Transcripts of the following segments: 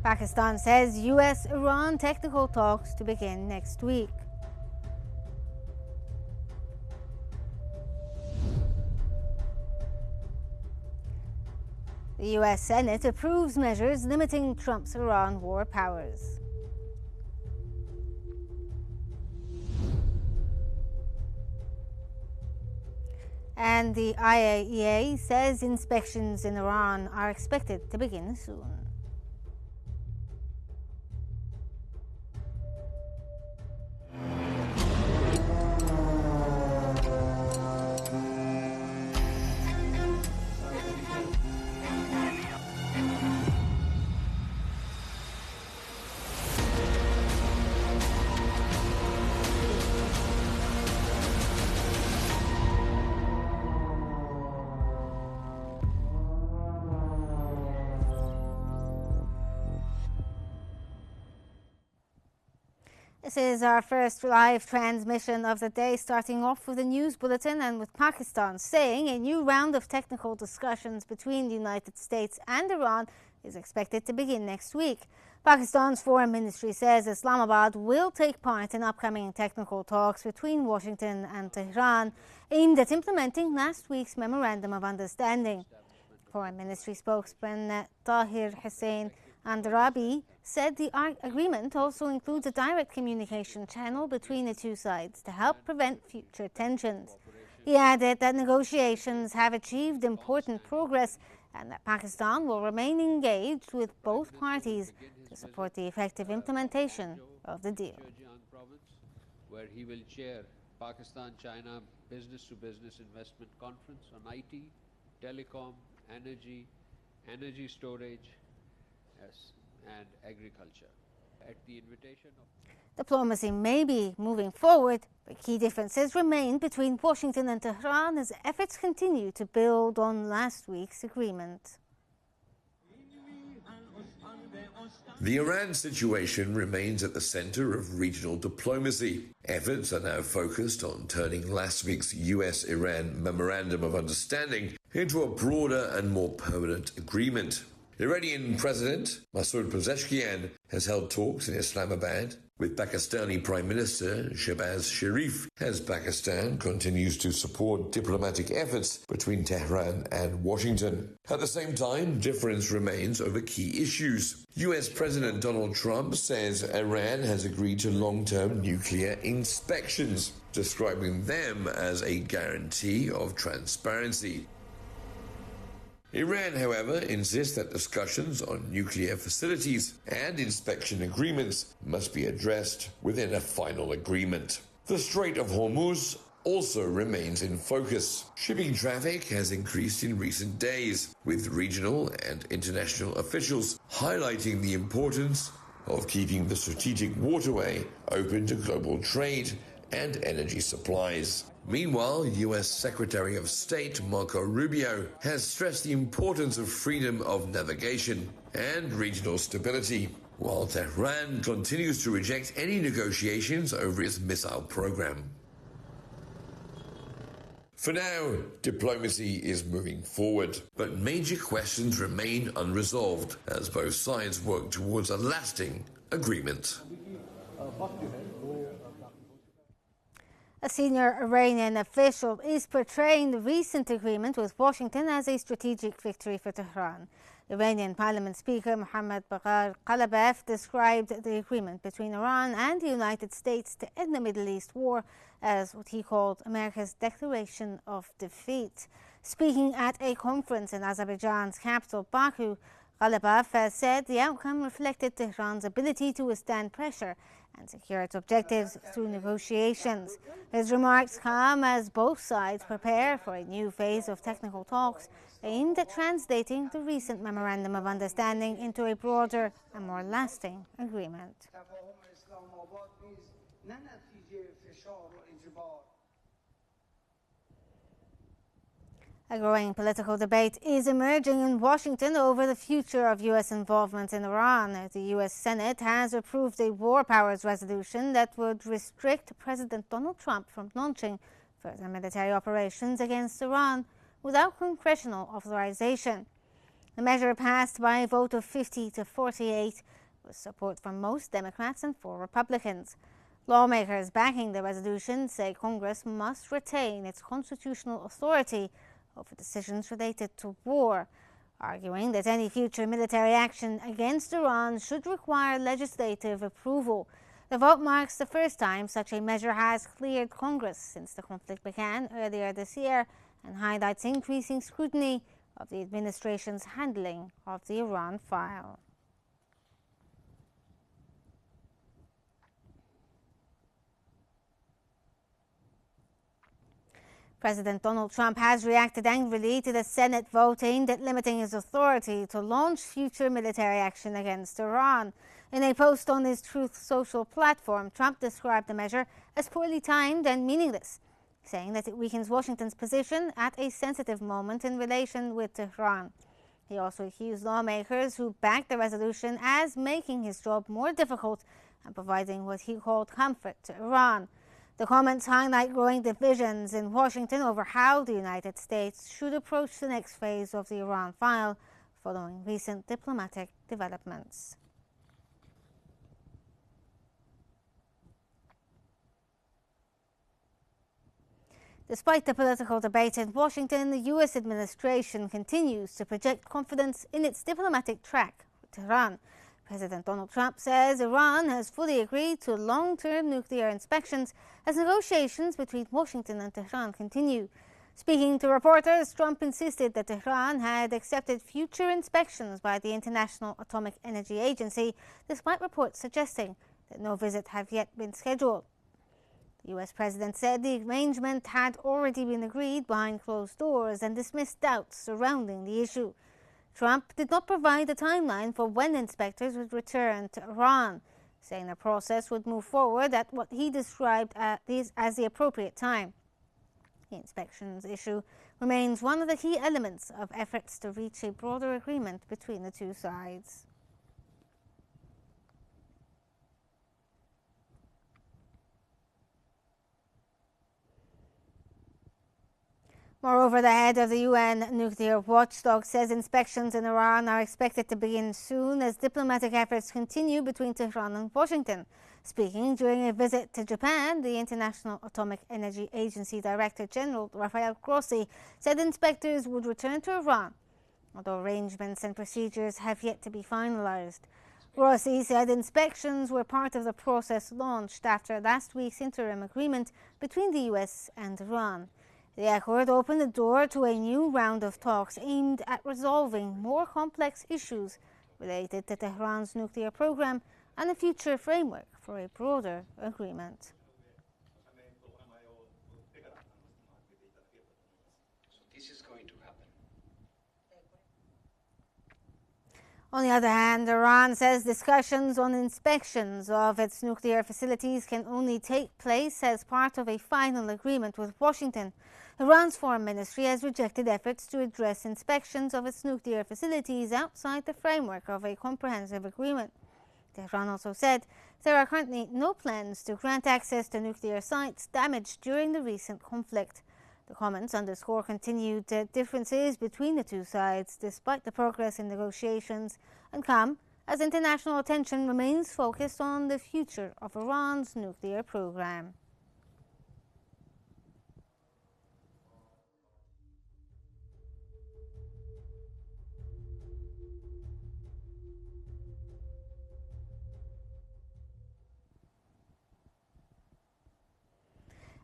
Pakistan says US-Iran technical talks to begin next week. The US Senate approves measures limiting Trump's Iran war powers. And the IAEA says inspections in Iran are expected to begin soon. This is our first live transmission of the day, starting off with a news bulletin and with Pakistan saying a new round of technical discussions between the United States and Iran is expected to begin next week. Pakistan's Foreign Ministry says Islamabad will take part in upcoming technical talks between Washington and Tehran aimed at implementing last week's Memorandum of Understanding. Foreign Ministry spokesman Tahir Hussain Andarabi said the agreement also includes a direct communication channel between the two sides to help prevent future tensions. He added that negotiations have achieved important progress and that Pakistan will remain engaged with both parties to support the effective implementation of the deal. Where he will chair Pakistan-China Business-to-Business Investment Conference on IT, telecom, energy storage, and agriculture. At the invitation of Diplomacy may be moving forward, but key differences remain between Washington and Tehran as efforts continue to build on last week's agreement. The Iran situation remains at the center of regional diplomacy. Efforts are now focused on turning last week's US-Iran Memorandum of Understanding into a broader and more permanent agreement. Iranian President Masoud Pezeshkian has held talks in Islamabad with Pakistani Prime Minister Shehbaz Sharif as Pakistan continues to support diplomatic efforts between Tehran and Washington. At the same time, difference remains over key issues. US President Donald Trump says Iran has agreed to long-term nuclear inspections, describing them as a guarantee of transparency. Iran, however, insists that discussions on nuclear facilities and inspection agreements must be addressed within a final agreement. The Strait of Hormuz also remains in focus. Shipping traffic has increased in recent days, with regional and international officials highlighting the importance of keeping the strategic waterway open to global trade and energy supplies. Meanwhile, U.S. Secretary of State Marco Rubio has stressed the importance of freedom of navigation and regional stability, while Tehran continues to reject any negotiations over its missile program. For now, diplomacy is moving forward, but major questions remain unresolved as both sides work towards a lasting agreement. A senior Iranian official is portraying the recent agreement with Washington as a strategic victory for Tehran. Iranian Parliament Speaker Mohammad Bagher Ghalibaf described the agreement between Iran and the United States to end the Middle East war as what he called America's declaration of defeat. Speaking at a conference in Azerbaijan's capital, Baku, Ghalibaf has said the outcome reflected Tehran's ability to withstand pressure and secure its objectives through negotiations. His remarks come as both sides prepare for a new phase of technical talks aimed at translating the recent Memorandum of Understanding into a broader and more lasting agreement. A growing political debate is emerging in Washington over the future of U.S. involvement in Iran. The U.S. Senate has approved a war powers resolution that would restrict President Donald Trump from launching further military operations against Iran without congressional authorization. The measure passed by a vote of 50 to 48 with support from most Democrats and 4 Republicans. Lawmakers backing the resolution say Congress must retain its constitutional authority over decisions related to war, arguing that any future military action against Iran should require legislative approval. The vote marks the first time such a measure has cleared Congress since the conflict began earlier this year and highlights increasing scrutiny of the administration's handling of the Iran file. President Donald Trump has reacted angrily to the Senate vote aimed at limiting his authority to launch future military action against Iran. In a post on his Truth Social platform, Trump described the measure as poorly timed and meaningless, saying that it weakens Washington's position at a sensitive moment in relation with Tehran. He also accused lawmakers who backed the resolution as making his job more difficult and providing what he called comfort to Iran. The comments highlight growing divisions in Washington over how the United States should approach the next phase of the Iran file following recent diplomatic developments. Despite the political debate in Washington, the U.S. administration continues to project confidence in its diplomatic track with Tehran. President Donald Trump says Iran has fully agreed to long-term nuclear inspections as negotiations between Washington and Tehran continue. Speaking to reporters, Trump insisted that Tehran had accepted future inspections by the International Atomic Energy Agency, despite reports suggesting that no visit had yet been scheduled. The U.S. president said the arrangement had already been agreed behind closed doors and dismissed doubts surrounding the issue. Trump did not provide a timeline for when inspectors would return to Iran, saying the process would move forward at what he described as the appropriate time. The inspections issue remains one of the key elements of efforts to reach a broader agreement between the two sides. Moreover, the head of the UN nuclear watchdog says inspections in Iran are expected to begin soon as diplomatic efforts continue between Tehran and Washington. Speaking during a visit to Japan, the International Atomic Energy Agency Director General Rafael Grossi said inspectors would return to Iran, although arrangements and procedures have yet to be finalized. Grossi said inspections were part of the process launched after last week's interim agreement between the U.S. and Iran. The accord opened the door to a new round of talks aimed at resolving more complex issues related to Tehran's nuclear program and a future framework for a broader agreement. So this is going to happen. On the other hand, Iran says discussions on inspections of its nuclear facilities can only take place as part of a final agreement with Washington. Iran's foreign ministry has rejected efforts to address inspections of its nuclear facilities outside the framework of a comprehensive agreement. Tehran also said there are currently no plans to grant access to nuclear sites damaged during the recent conflict. The comments underscore continued differences between the two sides despite the progress in negotiations and come as international attention remains focused on the future of Iran's nuclear program.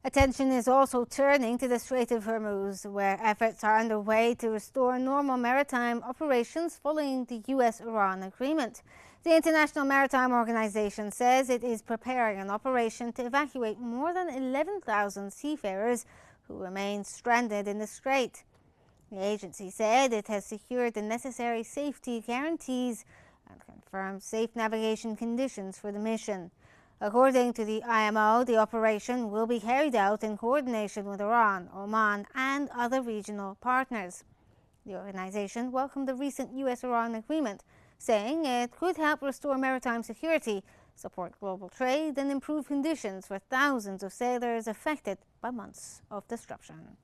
Attention is also turning to the Strait of Hormuz, where efforts are underway to restore normal maritime operations following the U.S.-Iran agreement. The International Maritime Organization says it is preparing an operation to evacuate more than 11,000 seafarers who remain stranded in the strait. The agency said it has secured the necessary safety guarantees and confirmed safe navigation conditions for the mission. According to the IMO, the operation will be carried out in coordination with Iran, Oman, and other regional partners. The organization welcomed the recent U.S.-Iran agreement, saying it could help restore maritime security, support global trade, and improve conditions for thousands of sailors affected by months of disruption.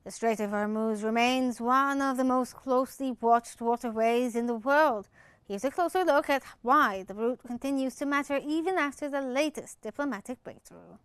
The Strait of Hormuz remains one of the most closely watched waterways in the world. Here's a closer look at why the route continues to matter even after the latest diplomatic breakthrough.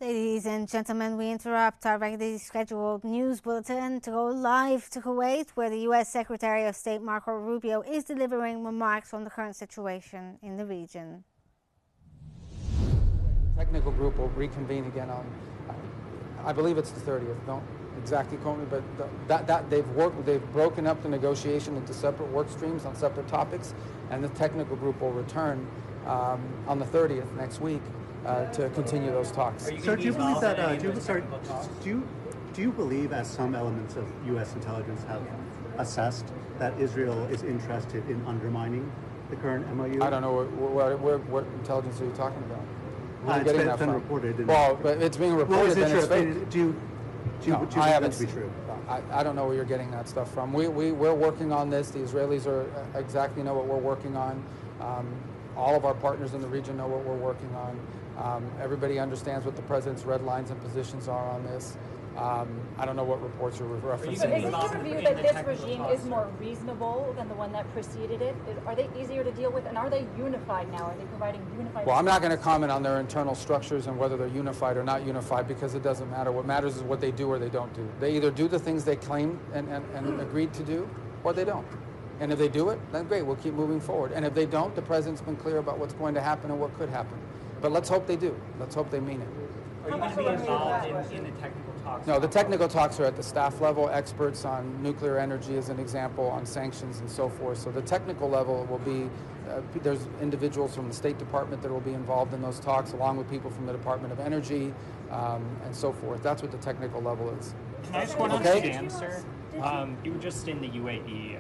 Ladies and gentlemen, we interrupt our regularly scheduled news bulletin to go live to Kuwait, where the U.S. Secretary of State Marco Rubio is delivering remarks on the current situation in the region. The technical group will reconvene again on, I believe it's the 30th. Don't exactly quote me, but they've broken up the negotiation into separate work streams on separate topics, and the technical group will return on the 30th next week. To continue those talks. So do you believe that? Do you believe, as some elements of U.S. intelligence have assessed, that Israel is interested in undermining the current MOU? I don't know what intelligence are you talking about? Where are you getting that from? Reported. Well, but it's being reported. Well, it's fake. Do you believe that to be true? I don't know where you're getting that stuff from. We're working on this. The Israelis exactly know what we're working on. All of our partners in the region know what we're working on. Everybody understands what the president's red lines and positions are on this. I don't know what reports you're referencing. So is it your view that this regime is more reasonable than the one that preceded it? Are they easier to deal with, and are they unified now? Are they providing unified? Well, I'm not going to comment on their internal structures and whether they're unified or not unified, because it doesn't matter. What matters is what they do or they don't do. They either do the things they claim and agreed to do, or they don't. And if they do it, then great, we'll keep moving forward. And if they don't, the president's been clear about what's going to happen and what could happen. But let's hope they do. Let's hope they mean it. Are you going to be involved in the technical talks? No, the technical talks are at the staff level, experts on nuclear energy as an example, on sanctions and so forth. So the technical level will be, there's individuals from the State Department that will be involved in those talks, along with people from the Department of Energy and so forth. That's what the technical level is. Can I ask one on Sudan, sir? You were just in the UAE.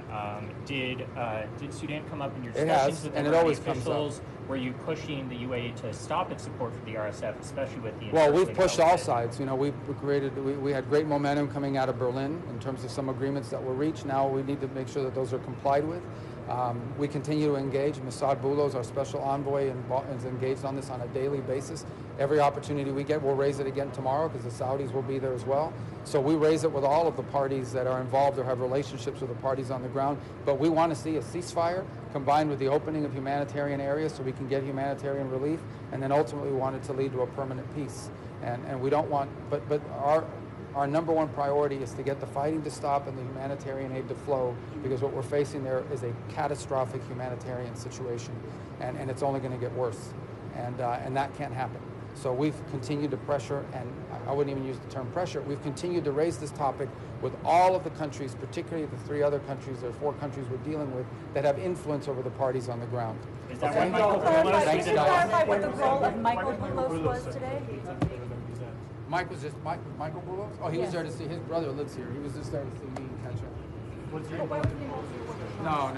Did Sudan come up in your discussions with the Iraqi officials? Were you pushing the UAE to stop its support for the RSF, especially with the? Well, we've pushed all sides. You know, we had great momentum coming out of Berlin in terms of some agreements that were reached. Now we need to make sure that those are complied with. We continue to engage. Mossad Boulos, our special envoy, is engaged on this on a daily basis. Every opportunity we get, we'll raise it again tomorrow because the Saudis will be there as well. So we raise it with all of the parties that are involved or have relationships with the parties on the ground. But we want to see a ceasefire combined with the opening of humanitarian areas so we can get humanitarian relief, and then ultimately we want it to lead to a permanent peace. And we don't want, but our number one priority is to get the fighting to stop and the humanitarian aid to flow, because what we're facing there is a catastrophic humanitarian situation, and it's only going to get worse, and that can't happen. So we've continued to pressure, and I wouldn't even use the term pressure, we've continued to raise this topic with all of the countries, particularly the 3 other countries, there are 4 countries we're dealing with, that have influence over the parties on the ground. Is that what Michael Boulos? Can you clarify what the role of Michael Boulos was today? Michael Boulos? Oh, he was there to see, his brother lives here. He was just there to see me and catch up. No.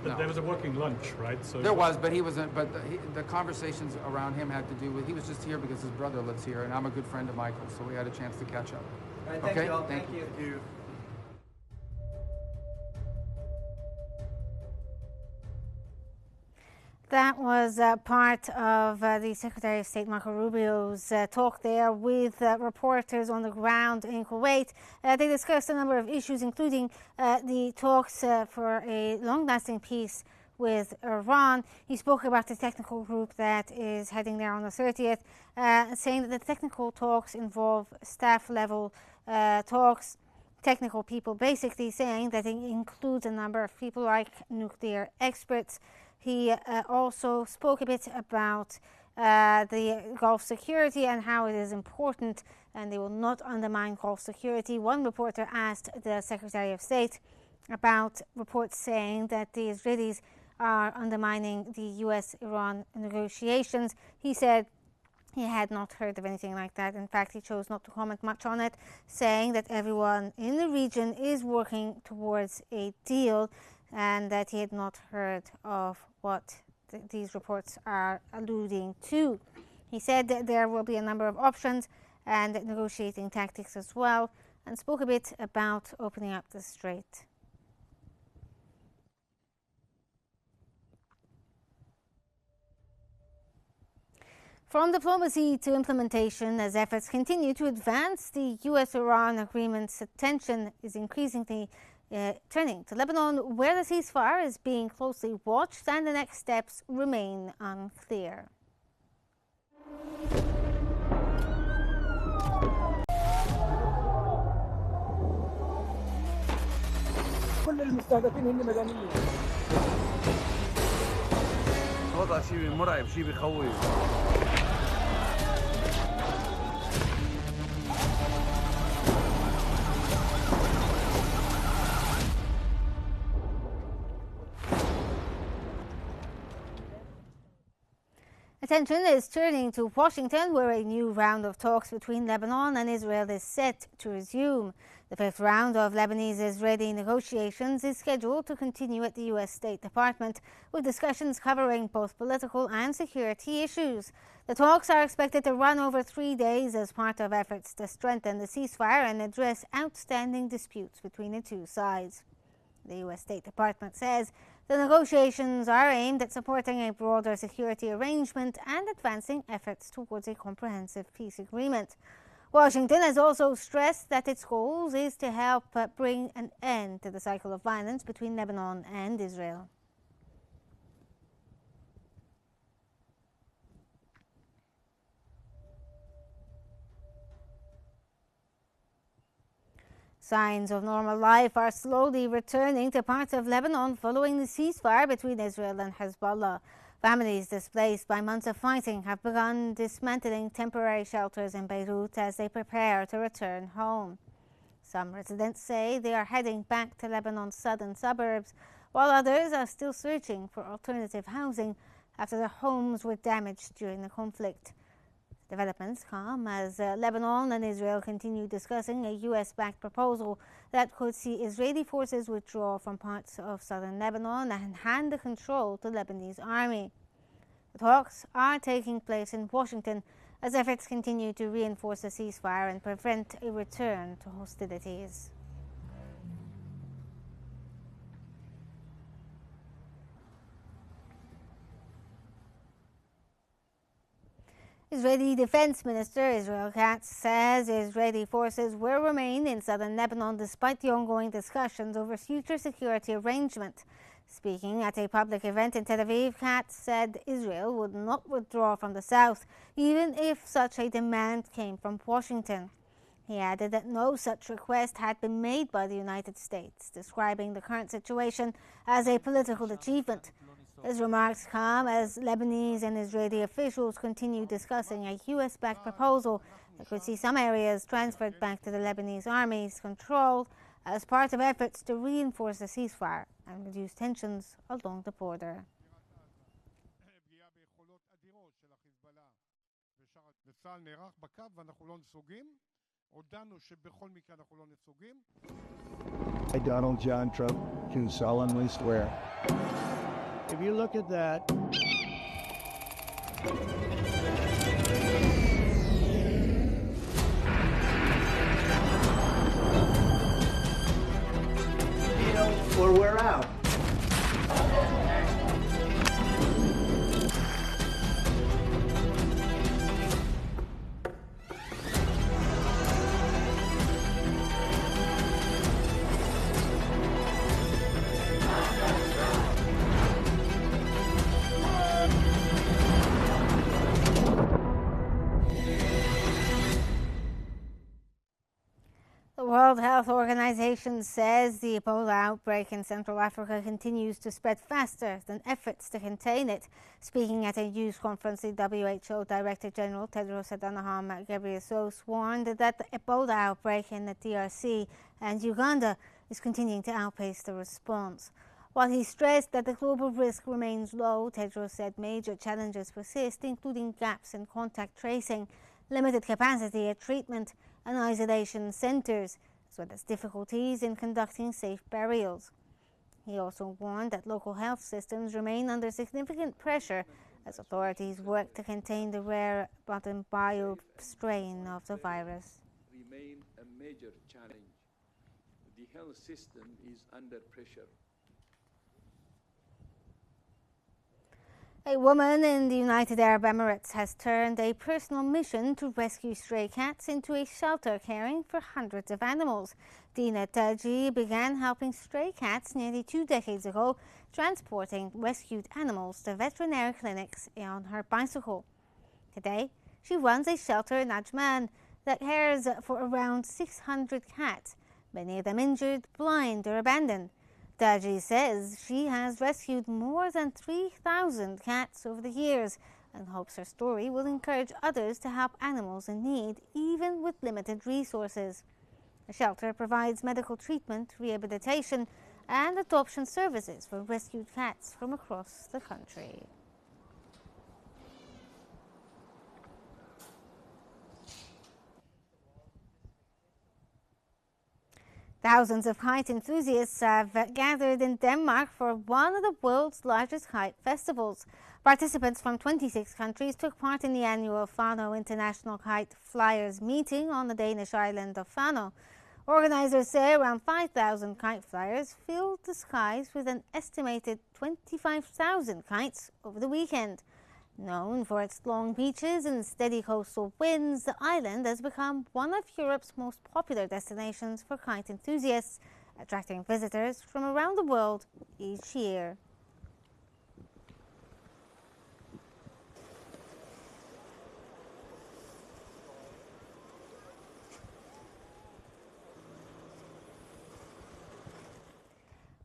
But there was a working lunch, right? So there was, but he wasn't. But the conversations around him had to do with, he was just here because his brother lives here, and I'm a good friend of Michael, so we had a chance to catch up. All right, thank you all. Thank you. That was part of the Secretary of State Marco Rubio's talk there with reporters on the ground in Kuwait. They discussed a number of issues, including the talks for a long-lasting peace with Iran. He spoke about the technical group that is heading there on the 30th, saying that the technical talks involve staff-level talks technical people, basically saying that it includes a number of people like nuclear experts. He also spoke a bit about the Gulf security and how it is important and they will not undermine Gulf security. One reporter asked the Secretary of State about reports saying that the Israelis are undermining the US-Iran negotiations. He said he had not heard of anything like that. In fact, he chose not to comment much on it, saying that everyone in the region is working towards a deal and that he had not heard of what these reports are alluding to. He said that there will be a number of options and negotiating tactics as well, and spoke a bit about opening up the strait. From diplomacy to implementation, as efforts continue to advance the US-Iran agreement's attention is increasingly turning to Lebanon, where the ceasefire is being closely watched and the next steps remain unclear. كل المستهدفين هن مدنيين. وضع شيء مرعب، شيء بخوف. Attention is turning to Washington, where a new round of talks between Lebanon and Israel is set to resume. The fifth round of Lebanese-Israeli negotiations is scheduled to continue at the U.S. State Department, with discussions covering both political and security issues. The talks are expected to run over 3 days as part of efforts to strengthen the ceasefire and address outstanding disputes between the two sides. The U.S. State Department says the negotiations are aimed at supporting a broader security arrangement and advancing efforts towards a comprehensive peace agreement. Washington has also stressed that its goal is to help bring an end to the cycle of violence between Lebanon and Israel. Signs of normal life are slowly returning to parts of Lebanon following the ceasefire between Israel and Hezbollah. Families displaced by months of fighting have begun dismantling temporary shelters in Beirut as they prepare to return home. Some residents say they are heading back to Lebanon's southern suburbs, while others are still searching for alternative housing after their homes were damaged during the conflict. Developments come as Lebanon and Israel continue discussing a US-backed proposal that could see Israeli forces withdraw from parts of southern Lebanon and hand the control to the Lebanese army. The talks are taking place in Washington as efforts continue to reinforce the ceasefire and prevent a return to hostilities. Israeli Defense Minister Israel Katz says Israeli forces will remain in southern Lebanon despite the ongoing discussions over future security arrangement. Speaking at a public event in Tel Aviv, Katz said Israel would not withdraw from the south, even if such a demand came from Washington. He added that no such request had been made by the United States, describing the current situation as a political achievement. His remarks come as Lebanese and Israeli officials continue discussing a US-backed proposal that could see some areas transferred back to the Lebanese army's control as part of efforts to reinforce the ceasefire and reduce tensions along the border. I, Donald John Trump, can solemnly swear. If you look at that, or we're out. World Health Organization says the Ebola outbreak in Central Africa continues to spread faster than efforts to contain it. Speaking at a news conference, the WHO Director General Tedros Adhanom Ghebreyesus warned that the Ebola outbreak in the DRC and Uganda is continuing to outpace the response. While he stressed that the global risk remains low, Tedros said major challenges persist, including gaps in contact tracing, limited capacity at treatment and isolation centres, as well as difficulties in conducting safe burials. He also warned that local health systems remain under significant pressure as authorities work to contain the rare but imbibed strain of the virus. Remain a major challenge. The health system is under pressure. A woman in the United Arab Emirates has turned a personal mission to rescue stray cats into a shelter caring for hundreds of animals. Dina Taji began helping stray cats nearly 2 decades ago, transporting rescued animals to veterinary clinics on her bicycle. Today, she runs a shelter in Ajman that cares for around 600 cats, many of them injured, blind or abandoned. Taji says she has rescued more than 3,000 cats over the years and hopes her story will encourage others to help animals in need, even with limited resources. The shelter provides medical treatment, rehabilitation, and adoption services for rescued cats from across the country. Thousands of kite enthusiasts have gathered in Denmark for one of the world's largest kite festivals. Participants from 26 countries took part in the annual Fano International Kite Flyers meeting on the Danish island of Fano. Organizers say around 5,000 kite flyers filled the skies with an estimated 25,000 kites over the weekend. Known for its long beaches and steady coastal winds, the island has become one of Europe's most popular destinations for kite enthusiasts, attracting visitors from around the world each year.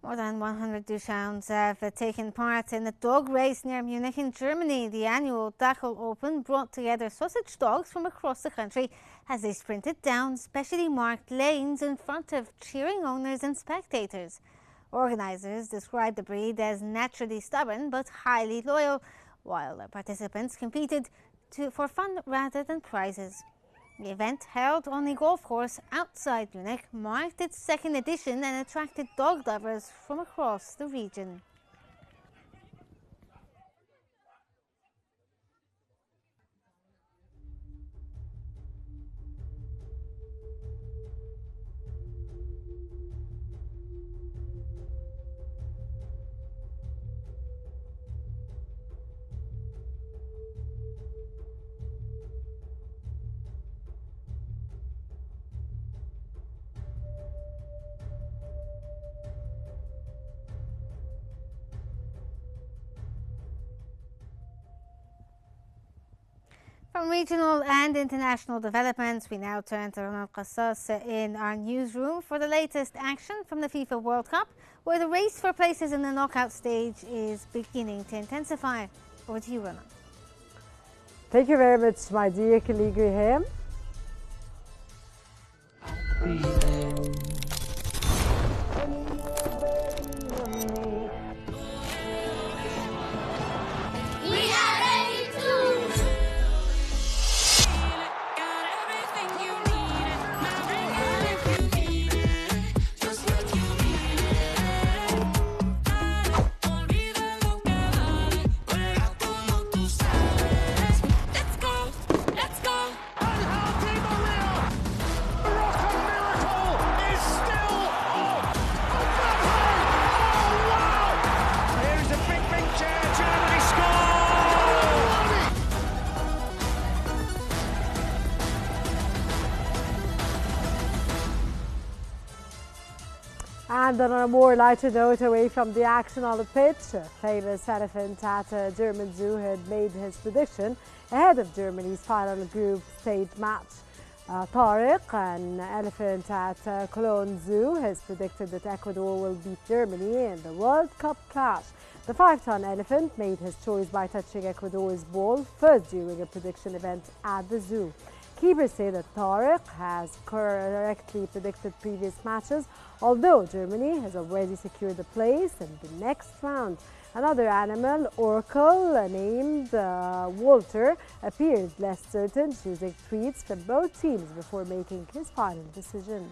More than 100 Dachshunds have taken part in a dog race near Munich in Germany. The annual Dachshund Open brought together sausage dogs from across the country as they sprinted down specially marked lanes in front of cheering owners and spectators. Organizers described the breed as naturally stubborn but highly loyal, while the participants competed for fun rather than prizes. The event, held on a golf course outside Munich, marked its second edition and attracted dog lovers from across the region. From regional and international developments, we now turn to Ronald Qassas in our newsroom for the latest action from the FIFA World Cup, where the race for places in the knockout stage is beginning to intensify. Over to you, Ronald. Thank you very much, my dear colleague Graham. And on a more lighter note, away from the action on the pitch, a famous elephant at a German zoo had made his prediction ahead of Germany's final group stage match. Tariq, an elephant at Cologne Zoo, has predicted that Ecuador will beat Germany in the World Cup clash. The 5-ton elephant made his choice by touching Ecuador's ball first during a prediction event at the zoo. Keepers say that Tariq has correctly predicted previous matches, although Germany has already secured a place in the next round. Another animal, Oracle, named Walter, appeared less certain, choosing tweets from both teams before making his final decision.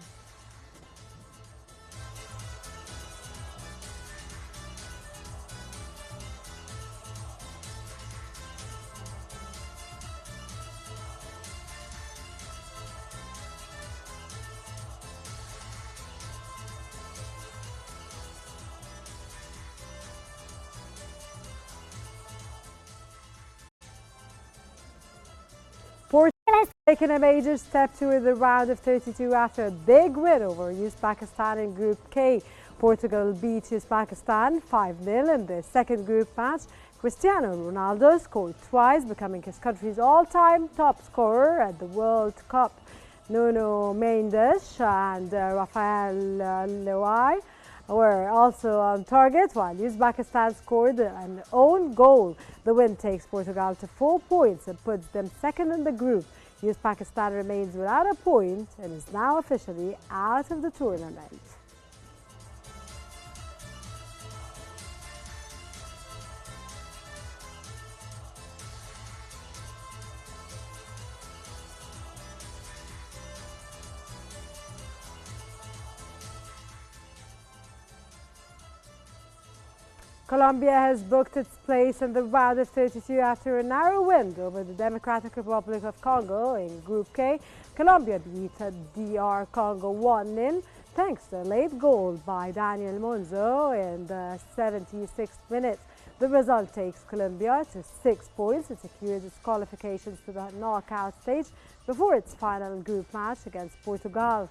Portugal has taken a major step toward the round of 32 after a big win over Uzbekistan in Group K. Portugal beat Uzbekistan 5-0 in their second group match. Cristiano Ronaldo scored twice, becoming his country's all-time top scorer at the World Cup. Nuno Mendes and Rafael Leao were also on target, while Uzbekistan scored an own goal. The win takes Portugal to 4 points and puts them second in the group. Uzbekistan remains without a point and is now officially out of the tournament. Colombia has booked its place in the round of 32 after a narrow win over the Democratic Republic of Congo in Group K. Colombia beat DR Congo 1-0 thanks to a late goal by Daniel Monzo in the 76th minute. The result takes Colombia to 6 points and secures its qualifications to the knockout stage before its final group match against Portugal.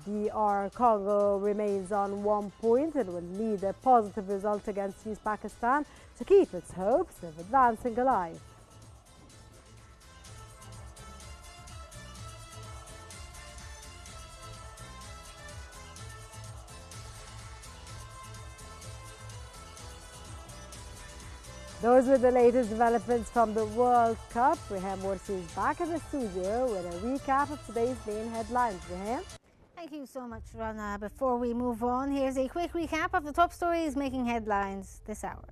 DR Congo remains on 1 point and will need a positive result against Uzbekistan to keep its hopes of advancing alive. Those were the latest developments from the World Cup. Rehan Morsi is back in the studio with a recap of today's main headlines. Rehan? Thank you so much, Rana. Before we move on, here's a quick recap of the top stories making headlines this hour.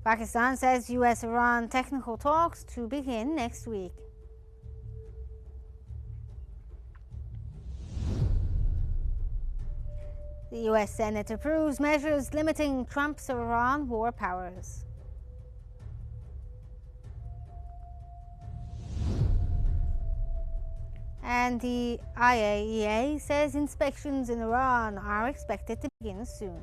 Pakistan says US-Iran technical talks to begin next week. The US Senate approves measures limiting Trump's Iran war powers. And the IAEA says inspections in Iran are expected to begin soon.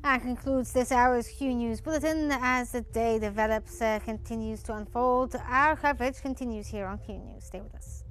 That concludes this hour's Q News Bulletin. As the day develops, continues to unfold, our coverage continues here on Q News. Stay with us.